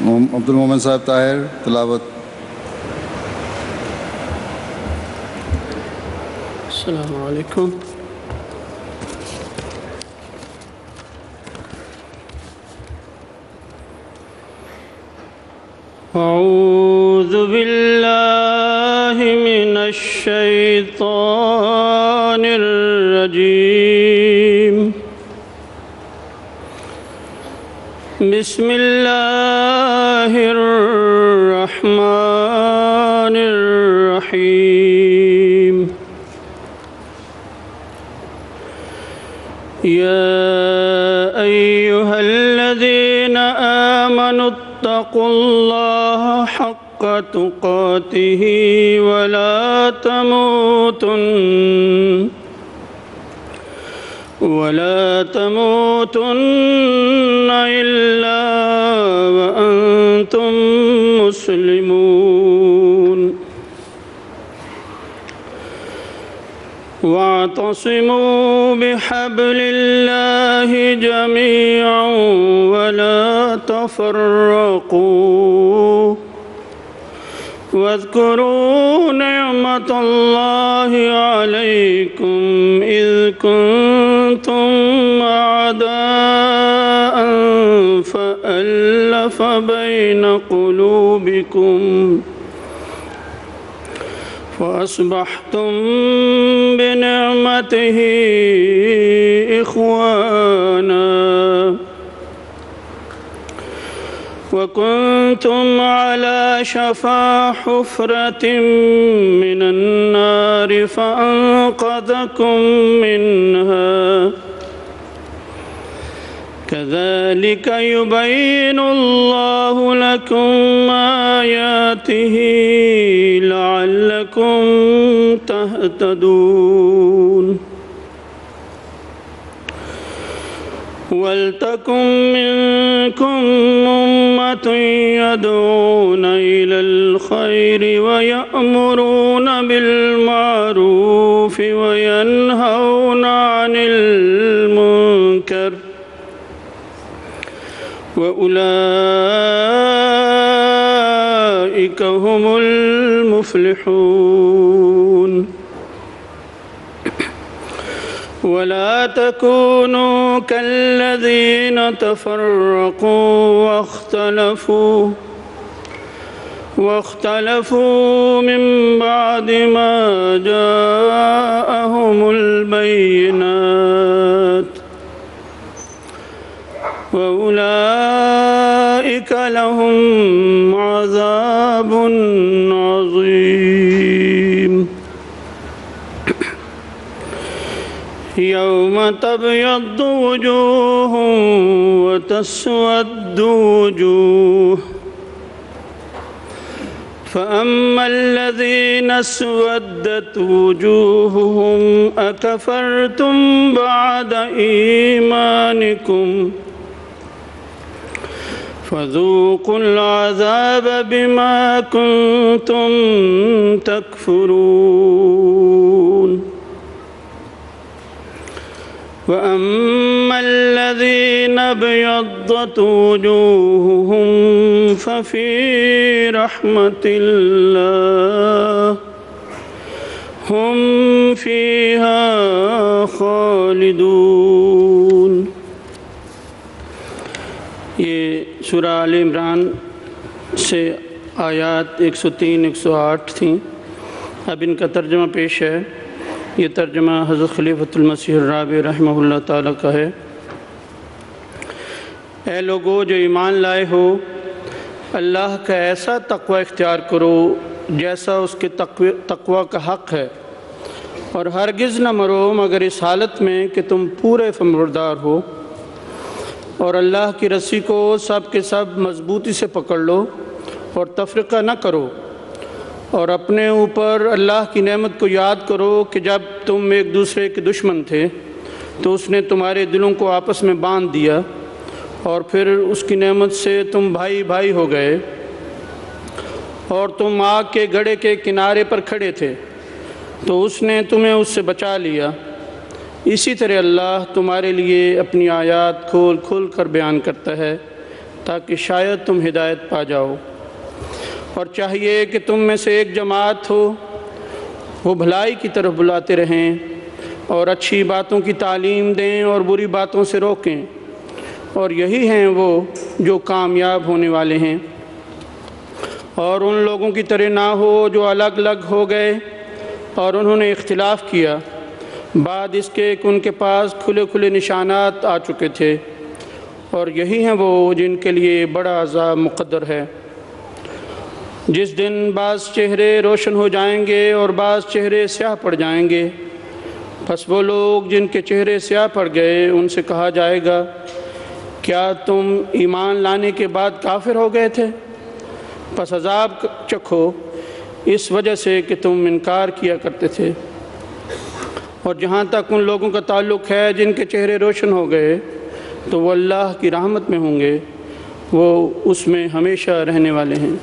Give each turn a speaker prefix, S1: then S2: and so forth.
S1: अब्दुल मोमिन साहब ताहिर तिलावत।
S2: अस्सलामु अलैकुम। अऊज़ु बिल्लाहि मिनश शैतानिर रजीम। बिस्मिल्लाहिर रहमानिर रहीम। या अय्युहल्लज़ीना आमनुत्तक़ुल्लाहा हक़्क़ तुक़ातिही वला तमूतुन्न इल्ला व अंतुम मुस्लिमून। वातसिमू बिहब्लिल्लाहि जमीअन वला तफर्रक़ू वज़्कुरू निअमतल्लाहि अलैकुम इज़ कुंतुम अअदाअन फ़अल्लफ़ बैन क़ुलूबिकुम फ़अस्बहतुम बिनिअमतिही इख़वाना वकुंतुम अला शफ़ा हुफ़्रतिम मिनन्नारि फ़अन्क़ज़कुम मिन्हा कज़ालिक युबय्यिनुल्लाहु लकुम आयातिही लअल्लकुम तहतदून। वल्तकुम मिनकुम उम्मतुन यदऊन इलल खैरि व यअमुरून बिल मारूफि व यनहौना अनिल मुनकर व उलाइका हुमुल मुफ्लिहून। वला तकूनू कल्लज़ीन तफ़र्रक़ू वख्तलफ़ू मिन बअदि मा जाअहुमुल बय्यिनात व उलाइका लहुम अज़ाबुन अज़ीम। यौम तब्यद्दु वजूहुन व तस्वद्दु वजूह फ़अम्मल्लज़ीना अस्वद्दत वजूहुहुम अकफ़रतुम बअद ईमानिकुम फ़ज़ूक़ुल अज़ाब बिमा कुंतुम तकफ़ुरून। वअम्मल्लज़ीना अबयद्दत वजूहुहुम फ़फ़ी रहमतिल्लाह हुम फ़ीहा ख़ालिदून। ये सूरा आल इमरान से आयात 103-108 थीं। अब इनका तर्जुमा पेश है। ये तर्जुमा हज़रत खलीफ़तुल मसीह राबी रहमहुल्लाह ताला का है। ऐ लोगो जो ईमान लाए हो, अल्लाह का ऐसा तक़वा इख्तियार करो जैसा उसके तक़वा का हक़ है, और हरगिज़ न मरो मगर इस हालत में कि तुम पूरे फरमाबरदार हो। और अल्लाह की रस्सी को सब के सब मज़बूती से पकड़ लो और तफ़रीक़ा न करो। और अपने ऊपर अल्लाह की नेमत को याद करो कि जब तुम एक दूसरे के दुश्मन थे तो उसने तुम्हारे दिलों को आपस में बांध दिया, और फिर उसकी नेमत से तुम भाई भाई हो गए। और तुम आग के गड्ढे के किनारे पर खड़े थे तो उसने तुम्हें उससे बचा लिया। इसी तरह अल्लाह तुम्हारे लिए अपनी आयात खोल खोल कर बयान करता है تاکہ شاید تم ہدایت پا جاؤ۔ اور چاہیے کہ تم میں سے ایک جماعت ہو، وہ بھلائی کی طرف بلاتے رہیں اور اچھی باتوں کی تعلیم دیں اور بری باتوں سے روکیں، اور یہی ہیں وہ جو کامیاب ہونے والے ہیں۔ اور ان لوگوں کی طرح نہ ہو جو الگ الگ ہو گئے اور انہوں نے اختلاف کیا بعد اس کے کہ ان کے پاس کھلے کھلے نشانات آ چکے تھے، اور یہی ہیں وہ جن کے لیے بڑا عذاب مقدر ہے۔ جس دن بعض چہرے روشن ہو جائیں گے اور بعض چہرے سیاہ پڑ جائیں گے، پس وہ لوگ جن کے چہرے سیاہ پڑ گئے ان سے کہا جائے گا، کیا تم ایمان لانے کے بعد کافر ہو گئے تھے؟ پس عذاب چکھو اس وجہ سے کہ تم انکار کیا کرتے تھے۔ اور جہاں تک ان لوگوں کا تعلق ہے جن کے چہرے روشن ہو گئے، تو وہ اللہ کی رحمت میں ہوں گے، وہ اس میں ہمیشہ رہنے والے ہیں۔